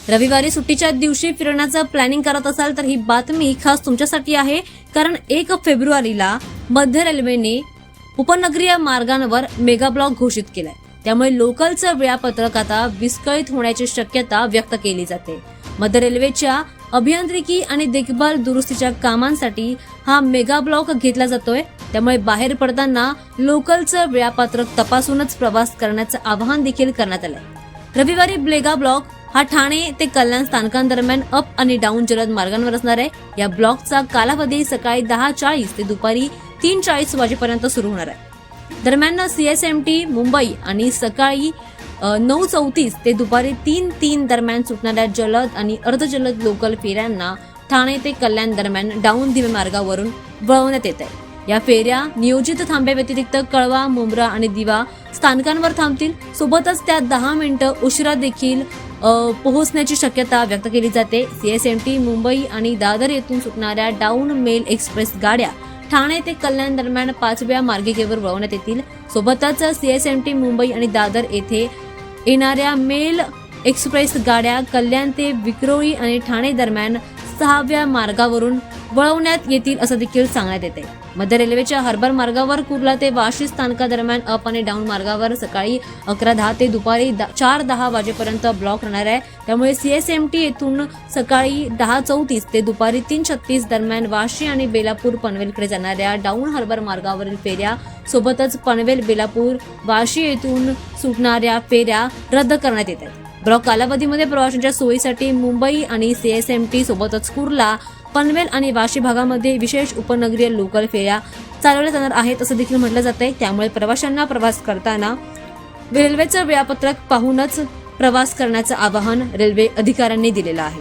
रविवारी सुट्टीच्या दिवशी फिरण्याचं प्लॅनिंग करत असाल तर ही बातमी खास तुमच्यासाठी आहे, कारण 1 फेब्रुवारीला मध्य रेल्वेने उपनगरीय मार्गांवर मेगा ब्लॉक घोषित केलाय. त्यामुळे लोकलचं वेळापत्रक आता विस्कळीत होण्याची शक्यता व्यक्त केली जाते. मध्य रेल्वेच्या अभियांत्रिकी आणि देखभाल दुरुस्तीच्या कामांसाठी हा मेगा ब्लॉक घेतला जातोय. त्यामुळे बाहेर पडताना लोकलचं वेळापत्रक तपासूनच प्रवास करण्याचं आवाहन देखील करण्यात आलंय. रविवारी मेगा ब्लॉक हा ठाणे ते कल्याण स्थानकांदरम्यान अप आणि डाऊन जलद मार्गांवर असणार आहे. या ब्लॉकचा कालावधी सकाळी 10:40 ते दुपारी 3:40 वाजेपर्यंत सुरू होणार आहे. दरम्यान CSMT मुंबई आणि सकाळी 9:34 ते दुपारी 3:03 दरम्यान सुटणाऱ्या जलद आणि अर्धजलद लोकल फेऱ्यांना ठाणे ते कल्याण दरम्यान डाऊन दिवे मार्गावरून वळवण्यात येत आहे. या फेऱ्या नियोजित थांब्याव्यतिरिक्त कळवा, मुंब्रा आणि दिवा स्थानकांवर थांबतील. सोबतच त्या 10 मिनिटं उशिरा देखील पोहोचण्याची शक्यता व्यक्त केली जाते. CSMT मुंबई आणि दादर येथून सुटणाऱ्या डाऊन मेल एक्सप्रेस गाड्या ठाणे ते कल्याण दरम्यान 5व्या मार्गिकेवर वळवण्यात येतील. सोबतच CSMT मुंबई आणि दादर येथे येणाऱ्या मेल एक्सप्रेस गाड्या कल्याण ते विक्रोळी आणि ठाणे दरम्यान 6व्या मार्गावरून वळवण्यात येतील असं देखील सांगण्यात येते. मध्य रेल्वेच्या हार्बर मार्गावर कुर्ला ते वाशी स्थानकादरम्यान अप आणि डाऊन मार्गावर सकाळी 11:10 ते दुपारी 4:10 वाजेपर्यंत ब्लॉक राहणार आहे. त्यामुळे CSMT येथून सकाळी 10:34 ते दुपारी 3:36 दरम्यान वाशी आणि बेलापूर पनवेलकडे जाणाऱ्या डाऊन हार्बर मार्गावरील फेऱ्या सोबतच पनवेल बेलापूर वाशी येथून सुटणाऱ्या फेऱ्या रद्द करण्यात येत आहेत. ब्लॉक कालावधीमध्ये प्रवाशांच्या सोयीसाठी मुंबई आणि CSMT सोबतच कुर्ला, पनवेल आणि वाशी भागामध्ये विशेष उपनगरीय लोकल फेऱ्या चालवल्या जाणार आहेत असं देखील म्हटलं जातंय. त्यामुळे प्रवाशांना प्रवास करताना रेल्वेचं वेळापत्रक पाहूनच प्रवास करण्याचं आवाहन रेल्वे अधिकाऱ्यांनी दिलेलं आहे.